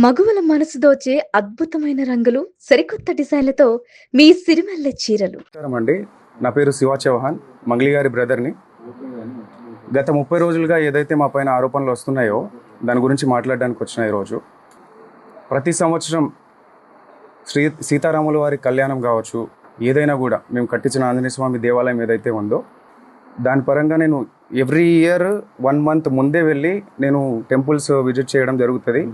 మగువల మనసు దోచే అద్భుతమైన రంగులు, సరికొత్త డిజైన్లతో మీ సిరిమల్లె చీరలు. నమస్కారం అండి. నా పేరు శివ చౌహాన్, మంగ్లీ గారి బ్రదర్ని. గత 30 రోజులుగా ఏదైతే మా పైన ఆరోపణలు వస్తున్నాయో దాని గురించి మాట్లాడడానికి వచ్చిన ఈరోజు. ప్రతి సంవత్సరం సీతారాముల వారి కళ్యాణం కావచ్చు, ఏదైనా కూడా మేము కట్టించిన ఆంజనేయ స్వామి దేవాలయం ఏదైతే ఉందో దాని పరంగా నేను ఎవ్రీ ఇయర్ 1 మంత్ ముందే వెళ్ళి నేను టెంపుల్స్ విజిట్ చేయడం జరుగుతుంది.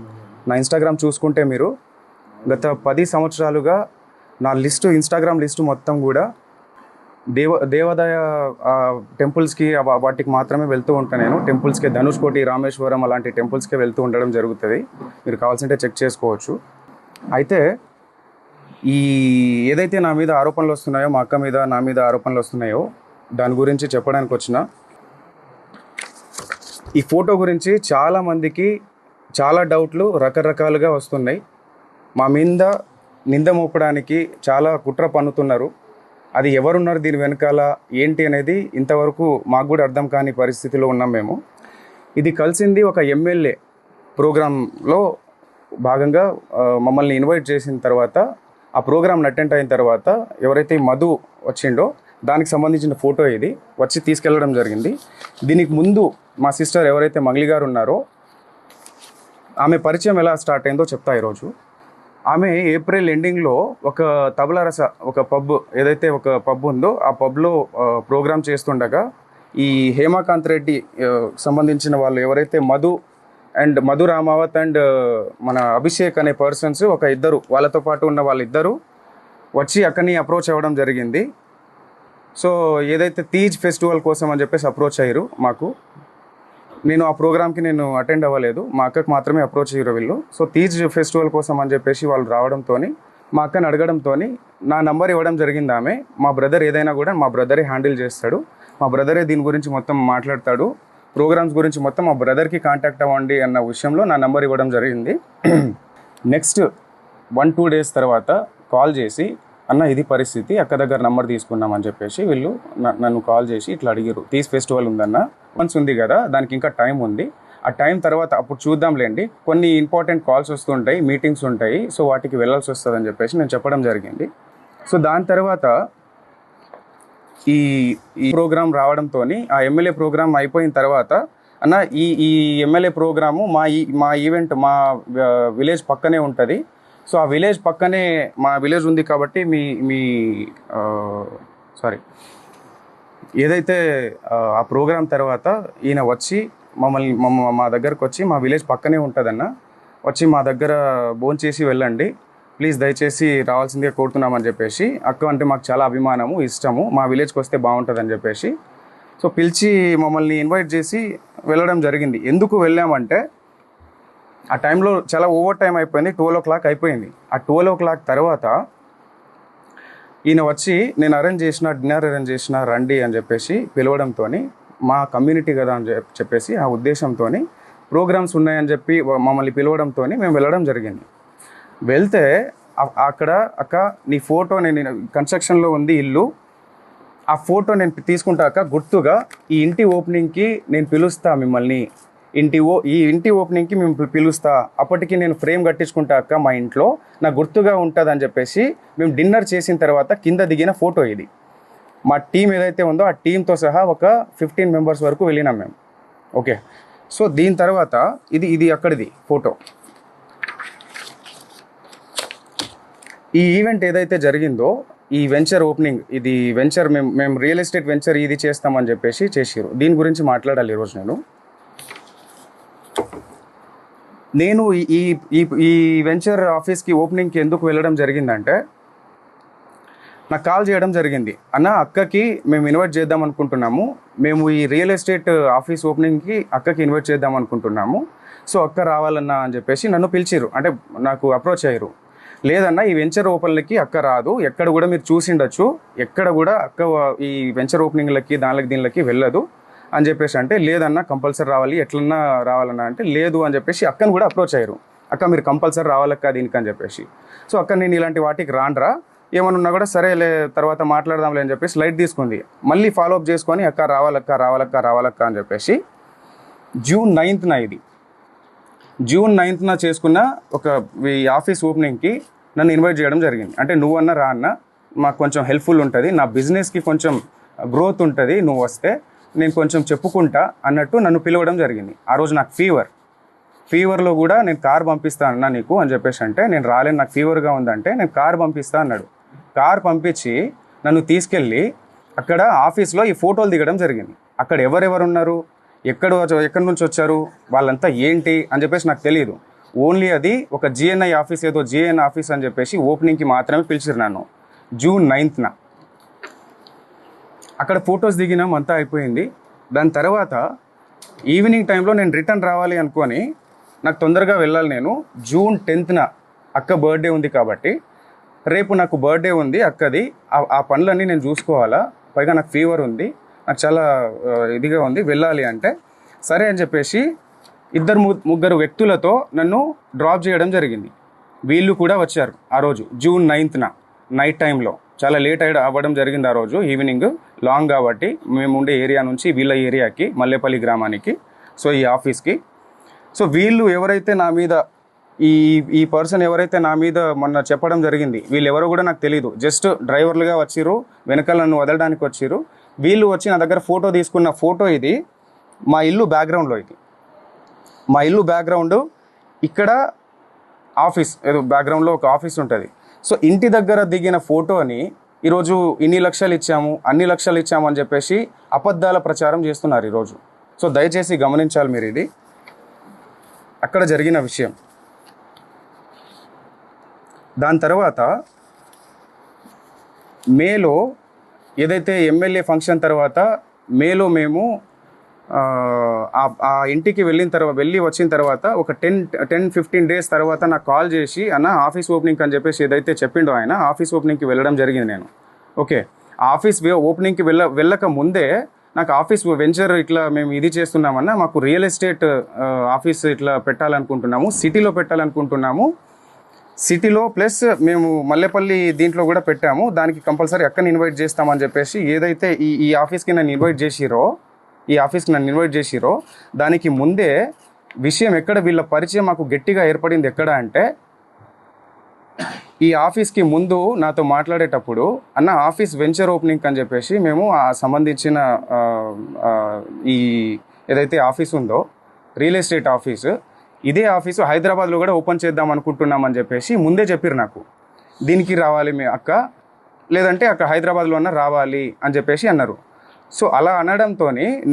నా ఇన్స్టాగ్రామ్ చూసుకుంటే మీరు గత 10 సంవత్సరాలుగా నా ఇన్స్టాగ్రామ్ లిస్టు మొత్తం కూడా దేవాదాయ టెంపుల్స్కి వాటికి మాత్రమే వెళ్తూ ఉంటాను. నేను టెంపుల్స్కి ధనుష్కోటి, రామేశ్వరం అలాంటి టెంపుల్స్కి వెళ్తూ ఉండడం జరుగుతుంది. మీరు కావాల్సింటే చెక్ చేసుకోవచ్చు. అయితే ఈ ఏదైతే నా మీద ఆరోపణలు వస్తున్నాయో, మా అక్క మీద నా మీద ఆరోపణలు వస్తున్నాయో దాని గురించి చెప్పడానికి వచ్చిన. ఈ ఫోటో గురించి చాలామందికి చాలా డౌట్లు రకరకాలుగా వస్తున్నాయి. మా మీద నింద మోపడానికి చాలా కుట్ర పన్నుతున్నారు. అది ఎవరున్నారు దీని వెనకాల ఏంటి అనేది ఇంతవరకు మాకు కూడా అర్థం కాని పరిస్థితిలో ఉన్నాం మేము. ఇది కలిసింది ఒక ఎమ్మెల్యే ప్రోగ్రాంలో భాగంగా మమ్మల్ని ఇన్వైట్ చేసిన తర్వాత, ఆ ప్రోగ్రామ్ని అటెండ్ అయిన తర్వాత ఎవరైతే మధు వచ్చిండో దానికి సంబంధించిన ఫోటో ఇది వచ్చి తీసుకెళ్ళడం జరిగింది. దీనికి ముందు మా సిస్టర్ ఎవరైతే మంగ్లీ గారు ఉన్నారో ఆమె పరిచయం ఎలా స్టార్ట్ అయిందో చెప్తా ఈరోజు. ఆమె ఏప్రిల్ ఎండింగ్లో ఒక తబలారస ఒక పబ్ ఏదైతే ఒక పబ్ ఉందో ఆ పబ్లో ప్రోగ్రామ్ చేస్తుండగా ఈ హేమాకాంత్ రెడ్డి సంబంధించిన వాళ్ళు ఎవరైతే మధు రామావత్ అండ్ మన అభిషేక్ అనే పర్సన్స్ ఒక ఇద్దరు వాళ్ళతో పాటు ఉన్న వాళ్ళిద్దరూ వచ్చి అక్కడిని అప్రోచ్ అవ్వడం జరిగింది. సో ఏదైతే తీజ్ ఫెస్టివల్ కోసం అని చెప్పేసి అప్రోచ్ అయ్యారు మాకు. నేను ఆ ప్రోగ్రామ్కి అటెండ్ అవ్వలేదు, మా అక్కకు మాత్రమే అప్రోచ్ అయ్యారు వీళ్ళు. సో తీజ్ ఫెస్టివల్ కోసం అని చెప్పేసి వాళ్ళు రావడంతో మా అక్కని అడగడంతో నా నంబర్ ఇవ్వడం జరిగింది ఆమె. మా బ్రదర్ ఏదైనా కూడా మా బ్రదరే హ్యాండిల్ చేస్తాడు, మా బ్రదరే దీని గురించి మొత్తం మాట్లాడతాడు, ప్రోగ్రామ్స్ గురించి మొత్తం మా బ్రదర్కి కాంటాక్ట్ అవ్వండి అన్న విషయంలో నా నంబర్ ఇవ్వడం జరిగింది. నెక్స్ట్ 1-2 డేస్ తర్వాత కాల్ చేసి, అన్న ఇది పరిస్థితి, అక్క దగ్గర నంబర్ తీసుకున్నామని చెప్పేసి వీళ్ళు నన్ను కాల్ చేసి ఇట్లా అడిగారు. తీజ్ ఫెస్టివల్ ఉందన్న, మంత్స్ ఉంది కదా, దానికి ఇంకా టైం ఉంది, ఆ టైం తర్వాత అప్పుడు చూద్దాంలేండి, కొన్ని ఇంపార్టెంట్ కాల్స్ వస్తుంటాయి, మీటింగ్స్ ఉంటాయి, సో వాటికి వెళ్ళాల్సి వస్తుంది అని చెప్పేసి నేను చెప్పడం జరిగింది. సో దాని తర్వాత ఈ ప్రోగ్రామ్ రావడంతో ఆ ఎమ్మెల్యే ప్రోగ్రామ్ అయిపోయిన తర్వాత, అన్న ఈ ఎమ్మెల్యే ప్రోగ్రాము మా ఈవెంట్ మా విలేజ్ పక్కనే ఉంటుంది, సో ఆ విలేజ్ పక్కనే మా విలేజ్ ఉంది కాబట్టి ఏదైతే ఆ ప్రోగ్రామ్ తర్వాత ఈయన వచ్చి మా దగ్గరకు వచ్చి, మా విలేజ్ పక్కనే ఉంటుందన్న, వచ్చి మా దగ్గర భోంచేసి వెళ్ళండి ప్లీజ్, దయచేసి రావాల్సిందిగా కోరుతున్నామని చెప్పేసి, అక్క అంటే మాకు చాలా అభిమానము, ఇష్టము, మా విలేజ్కి వస్తే బాగుంటుందని చెప్పేసి సో పిలిచి మమ్మల్ని ఇన్వైట్ చేసి వెళ్ళడం జరిగింది. ఎందుకు వెళ్ళామంటే ఆ టైంలో చాలా ఓవర్ టైం అయిపోయింది, 12 o'clock అయిపోయింది. ఆ 12 o'clock తర్వాత ఈయన వచ్చి నేను డిన్నర్ అరేంజ్ చేసిన రండి అని చెప్పేసి పిలవడంతో, మా కమ్యూనిటీ కదా అని చెప్పేసి ఆ ఉద్దేశంతో ప్రోగ్రామ్స్ ఉన్నాయని చెప్పి మమ్మల్ని పిలవడంతో మేము వెళ్ళడం జరిగింది. వెళ్తే అక్కడ అక్క నీ ఫోటో, నేను కన్స్ట్రక్షన్లో ఉంది ఇల్లు, ఆ ఫోటో నేను తీసుకుంటాక గుర్తుగా ఈ ఇంటి ఓపెనింగ్కి నేను పిలుస్తా మిమ్మల్ని, ఈ ఇంటి ఓపెనింగ్కి మేము పిలుస్తా, అప్పటికి నేను ఫ్రేమ్ కట్టించుకుంటా అక్క మా ఇంట్లో, నాకు గుర్తుగా ఉంటుంది అని చెప్పేసి మేము డిన్నర్ చేసిన తర్వాత కింద దిగిన ఫోటో ఇది. మా టీం ఏదైతే ఉందో ఆ టీంతో సహా ఒక 15 members వరకు వెళ్ళినాం మేము. ఓకే, సో దీని తర్వాత ఇది అక్కడిది ఫోటో. ఈ ఈవెంట్ ఏదైతే జరిగిందో, ఈ వెంచర్ ఓపెనింగ్, ఇది వెంచర్ మేము రియల్ ఎస్టేట్ వెంచర్ ఇది చేస్తామని చెప్పేసి చేసిరు. దీని గురించి మాట్లాడాలి ఈరోజు. నేను ఈ వెంచర్ ఆఫీస్కి ఓపెనింగ్కి ఎందుకు వెళ్ళడం జరిగిందంటే, నాకు కాల్ చేయడం జరిగింది, అన్న అక్కకి మేము ఇన్వైట్ చేద్దాం అనుకుంటున్నాము, మేము ఈ రియల్ ఎస్టేట్ ఆఫీస్ ఓపెనింగ్కి అక్కకి ఇన్వైట్ చేద్దాం అనుకుంటున్నాము, సో అక్క రావాలన్నా అని చెప్పేసి నన్ను పిలిచిరు, అంటే నాకు అప్రోచ్ అయ్యారు. లేదన్నా ఈ వెంచర్ ఓపెన్లకి అక్క రాదు, ఎక్కడ కూడా మీరు చూసిండొచ్చు, ఎక్కడ కూడా అక్క ఈ వెంచర్ ఓపెనింగ్లకి దీనికి వెళ్ళదు అని చెప్పేసి అంటే, లేదన్నా కంపల్సరీ రావాలి, ఎట్లన్నా రావాలన్నా అంటే, లేదు అని చెప్పేసి అక్కని కూడా అప్రోచ్ అయ్యారు, అక్క మీరు కంపల్సరీ రావాలక్క దీనికి అని చెప్పేసి. సో అక్క నేను ఇలాంటి వాటికి రాండ్రా, ఏమన్నా కూడా సరేలే తర్వాత మాట్లాడదాంలే అని చెప్పేసి లైట్ తీసుకుంది. మళ్ళీ ఫాలోఅప్ చేసుకొని అక్క రావాలక్క అని చెప్పేసి June 9th ఇది జూన్ 9th చేసుకున్న ఒక ఈ ఆఫీస్ ఓపెనింగ్కి నన్ను ఇన్వైట్ చేయడం జరిగింది. అంటే నువ్వన్నా రా అన్న, మాకు కొంచెం హెల్ప్ఫుల్ ఉంటుంది, నా బిజినెస్కి కొంచెం గ్రోత్ ఉంటుంది, నువ్వు వస్తే నేను కొంచెం చెప్పుకుంటా అన్నట్టు నన్ను పిలవడం జరిగింది. ఆ రోజు నాకు ఫీవర్లో కూడా నేను కార్ పంపిస్తా అన్నా నీకు అని చెప్పేసి అంటే, నేను రాలేను, నాకు ఫీవర్గా ఉందంటే నేను కార్ పంపిస్తా అన్నాడు. కార్ పంపించి నన్ను తీసుకెళ్ళి అక్కడ ఆఫీస్లో ఈ ఫోటోలు దిగడం జరిగింది. అక్కడ ఎవరెవరు ఉన్నారు, ఎక్కడి నుంచి వచ్చారు, వాళ్ళంతా ఏంటి అని చెప్పేసి నాకు తెలియదు. ఓన్లీ అది ఒక జిఎన్ఐ ఆఫీస్, ఏదో జిఎన్ ఆఫీస్ అని చెప్పేసి ఓపెనింగ్కి మాత్రమే పిలిచిరు నన్ను. జూన్ 9th అక్కడ ఫొటోస్ దిగినాం, అంతా అయిపోయింది. దాని తర్వాత ఈవినింగ్ టైంలో నేను రిటర్న్ రావాలి అనుకొని, నాకు తొందరగా వెళ్ళాలి, నేను జూన్ 10th అక్క బర్త్డే ఉంది కాబట్టి రేపు నాకు బర్త్డే ఉంది అక్కది, ఆ పనులన్నీ నేను చూసుకోవాలా, పైగా నాకు ఫీవర్ ఉంది, నాకు చాలా ఇదిగా ఉంది, వెళ్ళాలి అంటే సరే అని చెప్పేసి ముగ్గురు వ్యక్తులతో నన్ను డ్రాప్ చేయడం జరిగింది. వీళ్ళు కూడా వచ్చారు ఆ రోజు జూన్ 9th నైట్ టైంలో. చాలా లేట్ అవ్వడం జరిగింది ఆ రోజు ఈవినింగ్, లాంగ్ కాబట్టి మేము ఉండే ఏరియా నుంచి వీళ్ళ ఏరియాకి, మల్లేపల్లి గ్రామానికి, సో ఈ ఆఫీస్కి. సో వీళ్ళు ఎవరైతే నా మీద ఈ పర్సన్ ఎవరైతే నా మీద మొన్న చెప్పడం జరిగింది, వీళ్ళు ఎవరో కూడా నాకు తెలియదు, జస్ట్ డ్రైవర్లుగా వచ్చిర్రు, వెనకాల నన్ను వదలడానికి వచ్చిర్రు. వీళ్ళు వచ్చి నా దగ్గర ఫోటో తీసుకున్న ఫోటో ఇది, మా ఇల్లు బ్యాక్గ్రౌండ్లో, ఇది మా ఇల్లు బ్యాక్గ్రౌండ్, ఇక్కడ ఆఫీస్, ఏదో బ్యాక్గ్రౌండ్లో ఒక ఆఫీస్ ఉంటుంది. సో ఇంటి దగ్గర దిగిన ఫోటోని ఈరోజు ఇన్ని లక్షలు ఇచ్చాము, అన్ని లక్షలు ఇచ్చాము అని చెప్పేసి అబద్ధాల ప్రచారం చేస్తున్నారు ఈరోజు. సో దయచేసి గమనించాలి మీరు, ఇది అక్కడ జరిగిన విషయం. దాని తర్వాత మేలో ఏదైతే ఎమ్మెల్యే ఫంక్షన్ తర్వాత మేలో మేము ఆ ఇంటికి వెళ్ళి వచ్చిన తర్వాత ఒక 10-15 days తర్వాత నాకు కాల్ చేసి, అన్న ఆఫీస్ ఓపెనింగ్ అని చెప్పేసి ఏదైతే చెప్పిండో ఆయన, ఆఫీస్ ఓపెనింగ్కి వెళ్ళడం జరిగింది నేను. ఓకే, ఆఫీస్ ఓపెనింగ్కి వెళ్ళక ముందే నాకు ఆఫీస్ వెంచర్ ఇట్లా మేము ఇది చేస్తున్నామన్నా, మాకు రియల్ ఎస్టేట్ ఆఫీస్ ఇట్లా పెట్టాలనుకుంటున్నాము, సిటీలో పెట్టాలనుకుంటున్నాము, సిటీలో ప్లస్ మేము మల్లేపల్లి దీంట్లో కూడా పెట్టాము, దానికి కంపల్సరీ అక్కని ఇన్వైట్ చేస్తామని చెప్పేసి ఏదైతే ఈ ఆఫీస్కి నన్ను ఇన్వైట్ చేసిరో దానికి ముందే విషయం ఎక్కడ, వీళ్ళ పరిచయం మాకు గట్టిగా ఏర్పడింది ఎక్కడ అంటే, ఈ ఆఫీస్కి ముందు నాతో మాట్లాడేటప్పుడు, అన్న ఆఫీస్ వెంచర్ ఓపెనింగ్ అని చెప్పేసి మేము ఆ సంబంధించిన ఈ ఏదైతే ఆఫీస్ ఉందో రియల్ ఎస్టేట్ ఆఫీసు, ఇదే ఆఫీసు హైదరాబాద్లో కూడా ఓపెన్ చేద్దాం అనుకుంటున్నామని చెప్పేసి ముందే చెప్పారు నాకు. దీనికి రావాలి మీ అక్క, లేదంటే అక్కడ హైదరాబాద్లో అన్న రావాలి అని చెప్పేసి అన్నారు. సో అలా అనడంతో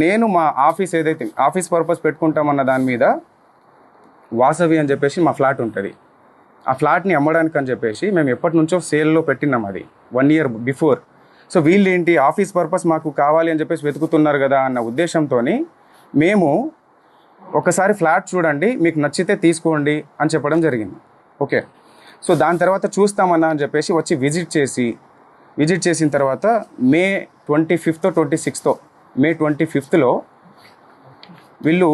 నేను మా ఆఫీస్ ఏదైతే ఆఫీస్ పర్పస్ పెట్టుకుంటామన్న దాని మీద వాసవి అని చెప్పేసి మా ఫ్లాట్ ఉంటుంది, ఆ ఫ్లాట్ని అమ్మడానికి అని చెప్పేసి మేము ఎప్పటి నుంచో సేల్లో పెట్టినాం, అది 1 year బిఫోర్. సో వీళ్ళు ఏంటి ఆఫీస్ పర్పస్ మాకు కావాలి అని చెప్పేసి వెతుకుతున్నారు కదా అన్న ఉద్దేశంతో మేము ఒకసారి ఫ్లాట్ చూడండి, మీకు నచ్చితే తీసుకోండి అని చెప్పడం జరిగింది. ఓకే, సో దాని తర్వాత చూస్తామన్నా అని చెప్పేసి వచ్చి విజిట్ చేసిన తర్వాత మే 25th 26th, మే 25th వీళ్ళు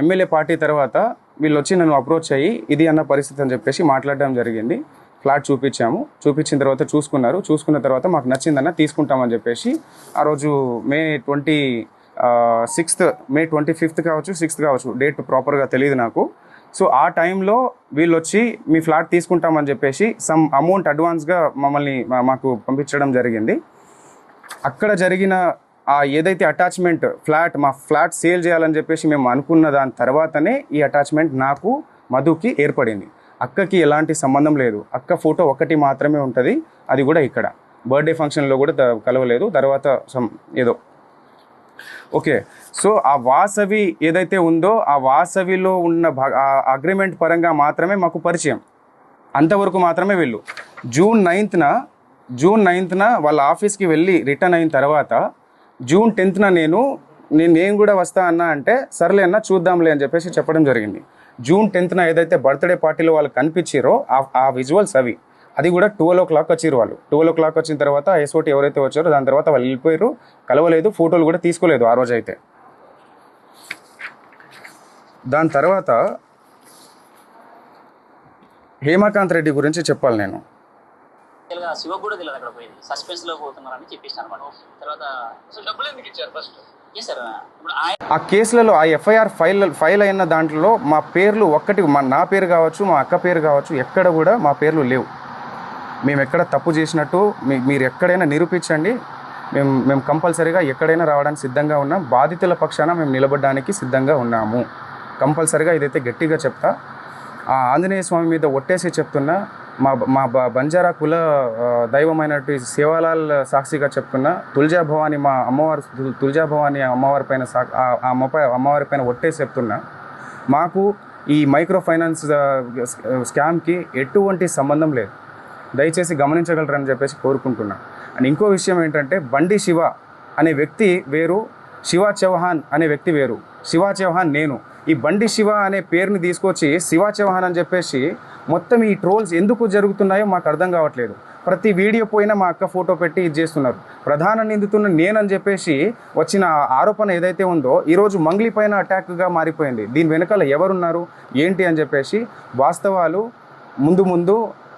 ఎమ్మెల్యే పార్టీ తర్వాత వీళ్ళు వచ్చి నన్ను అప్రోచ్ అయ్యి ఇది అన్న పరిస్థితి అని చెప్పేసి మాట్లాడడం జరిగింది. ఫ్లాట్ చూపించిన తర్వాత చూసుకున్న తర్వాత మాకు నచ్చిందన్న తీసుకుంటామని చెప్పేసి ఆ రోజు మే 25th కావచ్చు, 6th కావచ్చు, డేట్ ప్రాపర్గా తెలియదు నాకు. సో ఆ టైంలో వీళ్ళు వచ్చి మీ ఫ్లాట్ తీసుకుంటామని చెప్పేసి సమ్ అమౌంట్ అడ్వాన్స్గా మాకు పంపించడం జరిగింది. అక్కడ జరిగిన ఏదైతే అటాచ్మెంట్ మా ఫ్లాట్ సేల్ చేయాలని చెప్పేసి మేము అనుకున్న దాని తర్వాతనే ఈ అటాచ్మెంట్ నాకు మధుకి ఏర్పడింది. అక్కకి ఎలాంటి సంబంధం లేదు, అక్క ఫోటో ఒకటి మాత్రమే ఉంటుంది, అది కూడా ఇక్కడ బర్త్డే ఫంక్షన్లో కూడా కలవలేదు, తర్వాత ఏదో. ఓకే, సో ఆ వాసవి ఏదైతే ఉందో ఆ వాసవిలో ఉన్న అగ్రిమెంట్ పరంగా మాత్రమే మాకు పరిచయం, అంతవరకు మాత్రమే వీళ్ళు. జూన్ 9th వాళ్ళ ఆఫీస్కి వెళ్ళి రిటర్న్ అయిన తర్వాత జూన్ 10th నేను కూడా వస్తా అన్నా అంటే, సర్లే అన్న చూద్దాంలే అని చెప్పేసి చెప్పడం జరిగింది. జూన్ 10th ఏదైతే బర్త్డే పార్టీలో వాళ్ళు కనిపించారో ఆ విజువల్స్ అది కూడా 12 o'clock వచ్చిరు వాళ్ళు. 12 o'clock వచ్చిన తర్వాత ఎస్ఓటీ ఎవరైతే వచ్చారో దాని తర్వాత వాళ్ళు వెళ్ళిపోయారు, కలవలేదు, ఫోటోలు కూడా తీసుకోలేదు ఆ రోజు అయితే. దాని తర్వాత హేమకాంత్ రెడ్డి గురించి చెప్పాలి నేను. శివ కూడా తెలియదు అక్కడ పోయింది, సస్పెన్స్ లో పోతున్నారని చెప్పేసి అనమాట. తర్వాత డబ్బులు ఎందుకు ఇచ్చారు ఫస్ట్? ఆ కేసులలో ఆ ఎఫ్ఐఆర్ ఫైల్ అయిన దాంట్లో మా పేర్లు ఒక్కటి నా పేరు కావచ్చు, మా అక్క పేరు కావచ్చు, ఎక్కడ కూడా మా పేర్లు లేవు. మేము ఎక్కడ తప్పు చేసినట్టు మీరు ఎక్కడైనా నిరూపించండి. మేము కంపల్సరీగా ఎక్కడైనా రావడానికి సిద్ధంగా ఉన్నాం. బాధితుల పక్షాన మేము నిలబడడానికి సిద్ధంగా ఉన్నాము. కంపల్సరీగా ఇదైతే గట్టిగా చెప్తా. ఆ ఆంజనేయ స్వామి మీద ఒట్టేసి చెప్తున్నా. మా బంజారా కుల దైవమైనటువంటి సేవాలాల్ సాక్షిగా చెప్తున్నా. తుల్జా భవాని మా అమ్మవారు, తుల్జా భవాని అమ్మవారి పైన అమ్మవారి పైన ఒట్టేసి చెప్తున్నా. మాకు ఈ మైక్రో ఫైనాన్స్ స్కామ్కి ఎటువంటి సంబంధం లేదు. దయచేసి గమనించగలరని చెప్పేసి కోరుకుంటున్నా. అండ్ ఇంకో విషయం ఏంటంటే, బండి శివ అనే వ్యక్తి వేరు, శివ చౌహాన్ అనే వ్యక్తి వేరు. శివ చౌహాన్ నేను. ఈ బండి శివ అనే పేరుని తీసుకొచ్చి శివ చౌహాన్ అని చెప్పేసి మొత్తం ఈ ట్రోల్స్ ఎందుకు జరుగుతున్నాయో మాకు అర్థం కావట్లేదు. ప్రతి వీడియో పోయినా మా అక్క ఫోటో పెట్టి ఇది చేస్తున్నారు. ప్రధాన నిందితున్న నేనని చెప్పేసి వచ్చిన ఆరోపణ ఏదైతే ఉందో ఈరోజు మంగ్లీ పైన అటాక్గా మారిపోయింది. దీని వెనకాల ఎవరున్నారు ఏంటి అని చెప్పేసి వాస్తవాలు ముందు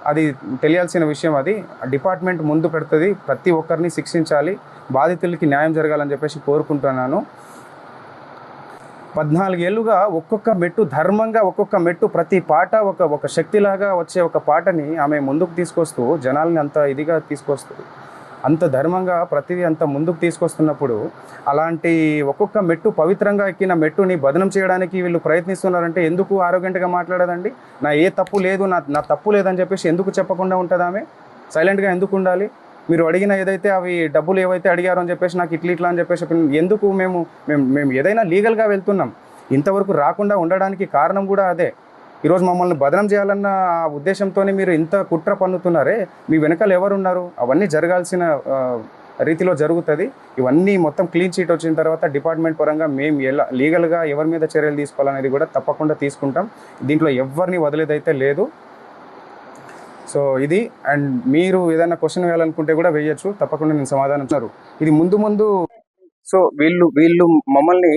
అది తెలియాల్సిన విషయం. అది డిపార్ట్మెంట్ ముందు పెడుతుంది. ప్రతి ఒక్కరిని శిక్షించాలి, బాధితులకి న్యాయం జరగాలని చెప్పేసి కోరుకుంటున్నాను. 14 ఏళ్ళుగా ఒక్కొక్క మెట్టు ధర్మంగా, ఒక్కొక్క మెట్టు ప్రతి పాట ఒక శక్తిలాగా వచ్చే ఒక పాటని ఆమె ముందుకు తీసుకొస్తూ జనాల్ని అంత ఇదిగా తీసుకొస్తూ అంత ధర్మంగా ప్రతిదీ అంత ముందుకు తీసుకొస్తున్నప్పుడు అలాంటి ఒక్కొక్క మెట్టు పవిత్రంగా ఎక్కిన మెట్టుని బదనం చేయడానికి వీళ్ళు ప్రయత్నిస్తున్నారంటే ఎందుకు ఆరోగ్యంగా మాట్లాడదండి? నా ఏ తప్పు లేదు, నా తప్పు లేదని చెప్పేసి ఎందుకు చెప్పకుండా ఉంటుంది? ఆమె సైలెంట్గా ఎందుకు ఉండాలి? మీరు అడిగిన ఏదైతే అవి డబ్బులు ఏవైతే అడిగారో అని చెప్పేసి నాకు ఇట్లా అని చెప్పేసి ఎందుకు మేము ఏదైనా లీగల్గా వెళ్తున్నాం. ఇంతవరకు రాకుండా ఉండడానికి కారణం కూడా అదే. ఈరోజు మమ్మల్ని బదనం చేయాలన్న ఆ ఉద్దేశంతోనే మీరు ఇంత కుట్ర పన్నుతున్నారే. మీ వెనకాల ఎవరున్నారు? అవన్నీ జరగాల్సిన రీతిలో జరుగుతుంది. ఇవన్నీ మొత్తం క్లీన్ చీట్ వచ్చిన తర్వాత డిపార్ట్మెంట్ పరంగా మేము ఎలా లీగల్గా ఎవరి మీద చర్యలు తీసుకోవాలనేది కూడా తప్పకుండా తీసుకుంటాం. దీంట్లో ఎవరిని వదిలేదైతే లేదు. సో ఇది. అండ్ మీరు ఏదైనా క్వశ్చన్ వేయాలనుకుంటే కూడా వేయచ్చు, తప్పకుండా నేను సమాధానం ఇస్తారు. ఇది ముందు సో వీళ్ళు మమ్మల్ని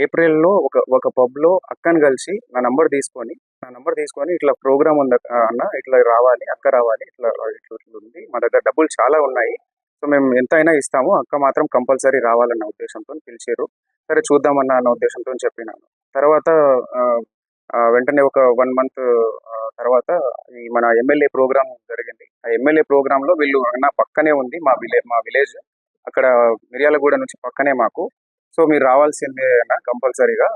ఏప్రిల్లో ఒక పబ్లో అక్కని కలిసి నా నంబర్ తీసుకొని ఇట్లా ప్రోగ్రామ్ ఉంది అన్న, ఇట్లా రావాలి, అక్క రావాలి, ఇట్లా ఉంది, మా దగ్గర డబ్బులు చాలా ఉన్నాయి, సో మేము ఎంత అయినా ఇస్తాము, అక్క మాత్రం కంపల్సరీ రావాలన్న ఉద్దేశంతో పిలిచారు. సరే చూద్దామన్న అన్న ఉద్దేశంతో చెప్పినాను. తర్వాత వెంటనే ఒక 1 మంత్ తర్వాత ఈ మన ఎమ్మెల్యే ప్రోగ్రామ్ జరిగింది. ఆ ఎమ్మెల్యే ప్రోగ్రాంలో వీళ్ళు అన్న పక్కనే ఉంది మా విలేజ్, అక్కడ మిర్యాలగూడ నుంచి పక్కనే మాకు, సో మీరు రావాల్సిందే అన్న కంపల్సరీగా,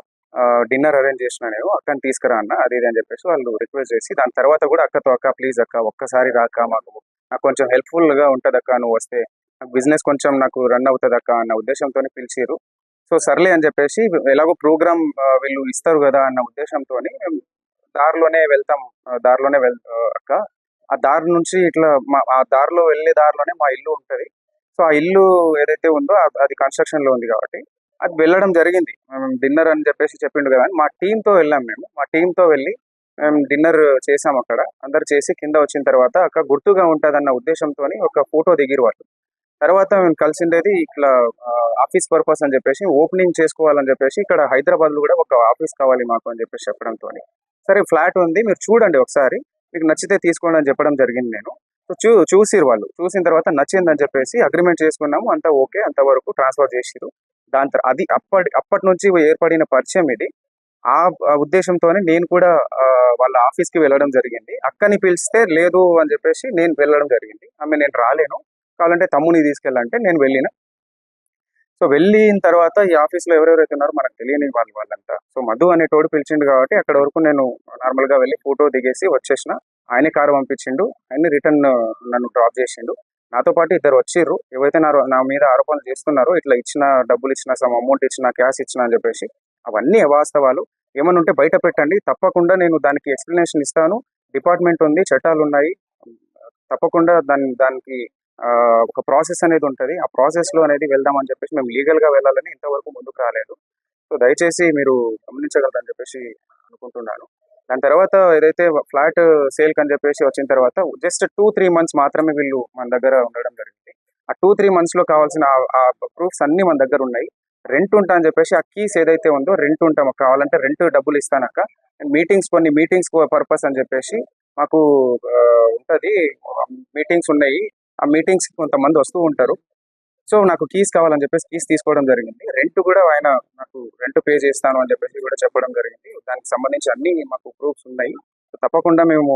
డిన్నర్ అరేంజ్ చేసిన నేను, అక్కని తీసుకురా అన్న, అది ఇది అని చెప్పేసి వాళ్ళు రిక్వెస్ట్ చేసి, దాని తర్వాత కూడా అక్క ప్లీజ్ అక్క ఒక్కసారి రాక, నాకు కొంచెం హెల్ప్ఫుల్గా ఉంటుంది అక్క, నువ్వు వస్తే నాకు బిజినెస్ కొంచెం నాకు రన్ అవుతుంది అక్క అన్న ఉద్దేశంతో పిలిచారు. సో సర్లే అని చెప్పేసి, ఎలాగో ప్రోగ్రామ్ వీళ్ళు ఇస్తారు కదా అన్న ఉద్దేశంతో దారిలోనే వెళ్తాం. అక్క ఆ దారి నుంచి ఇట్లా ఆ దారిలో వెళ్ళే దారిలోనే మా ఇల్లు ఉంటుంది. సో ఆ ఇల్లు ఏదైతే ఉందో అది కన్స్ట్రక్షన్ లో ఉంది కాబట్టి అది వెళ్ళడం జరిగింది. డిన్నర్ అని చెప్పేసి చెప్పిండు కదా అని మా టీంతో వెళ్ళాం. మా టీంతో వెళ్ళి మేము డిన్నర్ చేసాం. అక్కడ అందరు చేసి కింద వచ్చిన తర్వాత అక్క గుర్తుగా ఉంటుందన్న ఉద్దేశంతో ఒక ఫోటో దిగిరు వాళ్ళు. తర్వాత మేము కలిసిండేది ఇట్లా ఆఫీస్ పర్పస్ అని చెప్పేసి, ఓపెనింగ్ చేసుకోవాలని చెప్పేసి, ఇక్కడ హైదరాబాద్లో కూడా ఒక ఆఫీస్ కావాలి మాకు అని చెప్పేసి చెప్పడంతో, సరే ఫ్లాట్ ఉంది మీరు చూడండి ఒకసారి, మీకు నచ్చితే తీసుకోండి అని చెప్పడం జరిగింది. నేను చూసిరు వాళ్ళు, చూసిన తర్వాత నచ్చిందని చెప్పేసి అగ్రిమెంట్ చేసుకున్నాము. అంతా ఓకే, అంతవరకు ట్రాన్స్ఫర్ చేసిరు. అది అప్పటి నుంచి ఏర్పడిన పరిచయం ఇది. ఆ ఉద్దేశంతోనే నేను కూడా వాళ్ళ ఆఫీస్కి వెళ్ళడం జరిగింది. అక్కని పిలిస్తే లేదు అని చెప్పేసి నేను వెళ్ళడం జరిగింది. నేను రాలేను, కావాలంటే తమ్ముని తీసుకెళ్ళంటే నేను వెళ్ళిన. సో వెళ్ళిన తర్వాత ఈ ఆఫీస్లో ఎవరెవరైతే ఉన్నారో మనకు తెలియని వాళ్ళంతా, సో మధు అనేటోడు పిలిచిండు కాబట్టి అక్కడ వరకు నేను నార్మల్గా వెళ్ళి ఫోటో దిగేసి వచ్చేసిన. ఆయనే కారు పంపించిండు, ఆయన రిటర్న్ నన్ను డ్రాప్ చేసిండు. నాతో పాటు ఇద్దరు వచ్చిర్రు, ఏవైతే నా మీద ఆరోపణలు చేస్తున్నారో, ఇట్లా ఇచ్చిన డబ్బులు ఇచ్చిన, సమ్ అమౌంట్ ఇచ్చిన, క్యాష్ ఇచ్చిన అని చెప్పేసి, అవన్నీ అవాస్తవాలు. ఏమన్నా ఉంటే బయట పెట్టండి, తప్పకుండా నేను దానికి ఎక్స్ప్లెనేషన్ ఇస్తాను. డిపార్ట్మెంట్ ఉంది, చట్టాలు ఉన్నాయి, తప్పకుండా దానికి ఒక ప్రాసెస్ అనేది ఉంటుంది. ఆ ప్రాసెస్లో అనేది వెళ్దామని చెప్పేసి మేము లీగల్గా వెళ్ళాలని ఇంతవరకు ముందుకు రాలేదు. సో దయచేసి మీరు గమనించగలరని చెప్పేసి అనుకుంటున్నాను. దాని తర్వాత ఏదైతే ఫ్లాట్ సేల్కి అని చెప్పేసి వచ్చిన తర్వాత జస్ట్ 2-3 మంత్స్ మాత్రమే వీళ్ళు మన దగ్గర ఉండడం జరిగింది. ఆ 2-3 మంత్స్లో కావాల్సిన ఆ ప్రూఫ్స్ అన్నీ మన దగ్గర ఉన్నాయి. రెంట్ ఉంటా అని చెప్పేసి ఆ కీస్ ఏదైతే ఉందో రెంట్ ఉంటాం, కావాలంటే రెంట్ డబ్బులు ఇస్తానక్క, కొన్ని మీటింగ్స్ పర్పస్ అని చెప్పేసి మాకు ఉంటుంది, మీటింగ్స్ ఉన్నాయి. ఆ మీటింగ్స్ కొంతమంది వస్తూ ఉంటారు. సో నాకు కీస్ కావాలని చెప్పేసి కీస్ తీసుకోవడం జరిగింది. రెంట్ కూడా ఆయన నాకు రెంట్ పే చేస్తాను అని చెప్పేసి కూడా చెప్పడం జరిగింది. దానికి సంబంధించి అన్ని మాకు ప్రూఫ్స్ ఉన్నాయి. సో తప్పకుండా మేము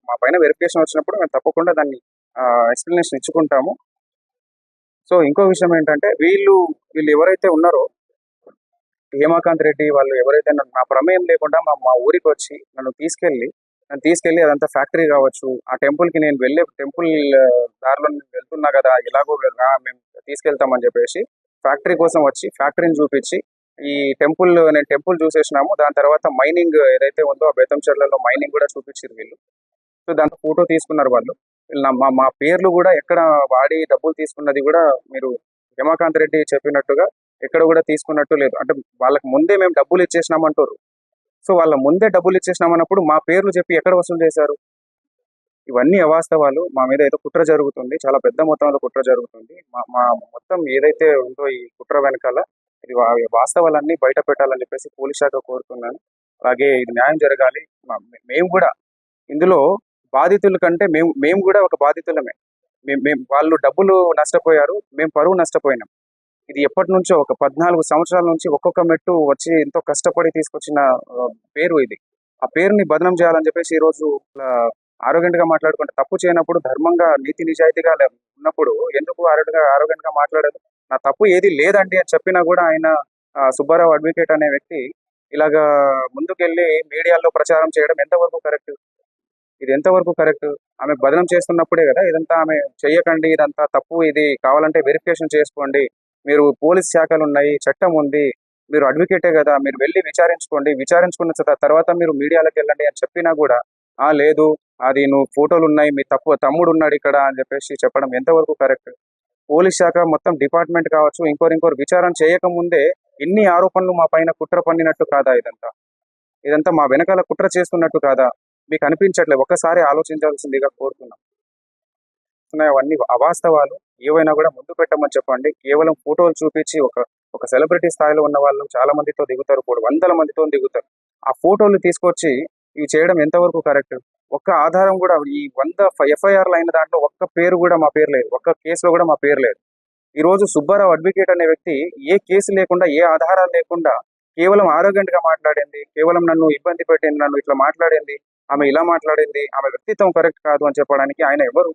మా పైన వెరిఫికేషన్ వచ్చినప్పుడు మేము తప్పకుండా దాన్ని ఎక్స్ప్లెనేషన్ ఇచ్చుకుంటాము. సో ఇంకో విషయం ఏంటంటే వీళ్ళు ఎవరైతే ఉన్నారో హేమాకాంత్ రెడ్డి వాళ్ళు ఎవరైతే నా ప్రమేయం లేకుండా మా ఊరికి వచ్చి నన్ను తీసుకెళ్ళి అదంతా ఫ్యాక్టరీ కావచ్చు, ఆ టెంపుల్కి నేను వెళ్ళే టెంపుల్ దారిలో నేను వెళ్తున్నా కదా, ఎలాగో మేము తీసుకెళ్తామని చెప్పేసి ఫ్యాక్టరీ కోసం వచ్చి ఫ్యాక్టరీని చూపించి నేను టెంపుల్ చూసేసినాము. దాని తర్వాత మైనింగ్ ఏదైతే ఉందో ఆ బేతంచెర్లలో మైనింగ్ కూడా చూపించారు వీళ్ళు. సో దాంతో ఫోటో తీసుకున్నారు వాళ్ళు. మా పేర్లు కూడా ఎక్కడ వాడి డబ్బులు తీసుకున్నది కూడా మీరు హేమాకాంత్ రెడ్డి చెప్పినట్టుగా ఎక్కడ కూడా తీసుకున్నట్టు లేదు. అంటే వాళ్ళకి ముందే మేము డబ్బులు ఇచ్చేసినామంటారు. సో వాళ్ళ ముందే డబ్బులు ఇచ్చేసినామన్నప్పుడు మా పేర్లు చెప్పి ఎక్కడ వసూలు చేశారు? ఇవన్నీ అవాస్తవాలు. మా మీద ఏదో కుట్ర జరుగుతుంది, చాలా పెద్ద మొత్తంలో కుట్ర జరుగుతుంది. మా మొత్తం ఏదైతే ఉందో ఈ కుట్ర వెనకాల ఇది వాస్తవాలన్నీ బయట పెట్టాలని చెప్పేసి పోలీస్ శాఖ కోరుతున్నాను. అలాగే ఇది న్యాయం జరగాలి. మేము కూడా ఇందులో బాధితుల కంటే మేము కూడా ఒక బాధితులమే. వాళ్ళు డబ్బులు నష్టపోయారు, మేము పరువు నష్టపోయినాం. ఇది ఎప్పటి నుంచో ఒక 14 సంవత్సరాల నుంచి ఒక్కొక్క మెట్టు వచ్చి ఎంతో కష్టపడి తీసుకొచ్చిన పేరు ఇది. ఆ పేరుని బదనం చేయాలని చెప్పేసి ఈ రోజు ఆరోగ్యంట్ గా మాట్లాడుకుంటే తప్పు చేయనప్పుడు ధర్మంగా నీతి నిజాయితీగా ఉన్నప్పుడు ఎందుకు ఆరోగ్యంట్ గా మాట్లాడదు? నా తప్పు ఏది లేదండి అని చెప్పినా కూడా ఆయన సుబ్బారావు అడ్వకేట్ అనే వ్యక్తి ఇలాగా ముందుకెళ్ళి మీడియాలో ప్రచారం చేయడం ఎంతవరకు కరెక్ట్? ఇది ఎంతవరకు కరెక్ట్? ఆమె బదనం చేస్తున్నప్పుడే కదా ఇదంతా ఆమె చెయ్యకండి, ఇదంతా తప్పు, ఇది కావాలంటే వెరిఫికేషన్ చేసుకోండి, మీరు పోలీస్ శాఖలు ఉన్నాయి, చట్టం ఉంది, మీరు అడ్వకేటే కదా, మీరు వెళ్ళి విచారించుకోండి, విచారించుకున్న తర్వాత మీరు మీడియాలోకి వెళ్ళండి అని చెప్పినా కూడా లేదు, అది నువ్వు ఫోటోలు ఉన్నాయి, మీ తమ్ముడు ఉన్నాడు ఇక్కడ అని చెప్పేసి చెప్పడం ఎంతవరకు కరెక్ట్? పోలీస్ శాఖ మొత్తం డిపార్ట్మెంట్ కావచ్చు, ఇంకోరు విచారణ చేయకముందే ఇన్ని ఆరోపణలు మా పైన కుట్ర పన్నినట్టు కాదా? ఇదంతా మా వెనకాల కుట్ర చేస్తున్నట్టు కాదా? మీకు అనిపించట్లేదు? ఒక్కసారి ఆలోచించాల్సిందిగా కోరుతున్నాం. అవన్నీ అవాస్తవాలు. ఏవైనా కూడా ముందు పెట్టమని చెప్పండి. కేవలం ఫోటోలు చూపించి ఒక సెలబ్రిటీ స్థాయిలో ఉన్న వాళ్ళు చాలా మందితో దిగుతారు, కూడా వందల మందితో దిగుతారు. ఆ ఫోటోలు తీసుకొచ్చి ఇవి చేయడం ఎంతవరకు కరెక్ట్? ఒక్క ఆధారం కూడా ఈ 100 ఎఫ్ఐఆర్లు అయిన దాంట్లో ఒక్క పేరు కూడా మా పేరు లేదు, ఒక్క కేసులో కూడా మా పేరు లేదు. ఈ రోజు సుబ్బారావు అడ్వకేట్ అనే వ్యక్తి ఏ కేసు లేకుండా, ఏ ఆధారాలు లేకుండా కేవలం ఆరోగ్యంట్ గా మాట్లాడింది, కేవలం నన్ను ఇబ్బంది పెట్టింది, నన్ను ఇట్లా మాట్లాడింది, ఆమె ఇలా మాట్లాడింది, ఆమె వ్యక్తిత్వం కరెక్ట్ కాదు అని చెప్పడానికి ఆయన ఎవరు?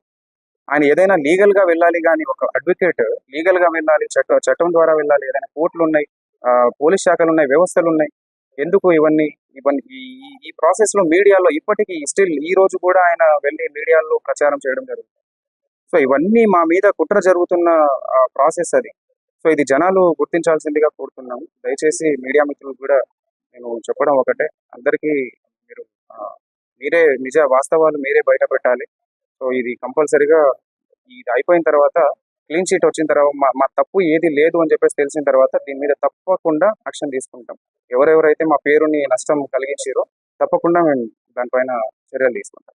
ఆయన ఏదైనా లీగల్ గా వెళ్ళాలి, కానీ ఒక అడ్వకేట్ లీగల్ గా వెళ్ళాలి, చట్టం ద్వారా వెళ్ళాలి. ఏదైనా కోర్టులు ఉన్నాయి, పోలీస్ శాఖలు ఉన్నాయి, వ్యవస్థలు ఉన్నాయి. ఎందుకు ఇవన్నీ ఈ ప్రాసెస్ లో మీడియాలో ఇప్పటికీ స్టిల్ ఈ రోజు కూడా ఆయన వెళ్ళి మీడియాలో ప్రచారం చేయడం జరుగుతుంది. సో ఇవన్నీ మా మీద కుట్ర జరుగుతున్న ప్రాసెస్ అది. సో ఇది జనాలు గుర్తించాల్సిందిగా కోరుతున్నాము. దయచేసి మీడియా మిత్రులు కూడా నేను చెప్పడం ఒకటే, అందరికీ మీరు మీరే వాస్తవాలు మీరే బయట పెట్టాలి. సో ఇది కంపల్సరీగా ఇది అయిపోయిన తర్వాత, క్లీన్ షీట్ వచ్చిన తర్వాత, మా తప్పు ఏది లేదు అని చెప్పేసి తెలిసిన తర్వాత దీని మీద తప్పకుండా యాక్షన్ తీసుకుంటాం. ఎవరెవరైతే మా పేరుని నష్టం కలిగించారో తప్పకుండా మేము దానిపైన చర్యలు తీసుకుంటాం.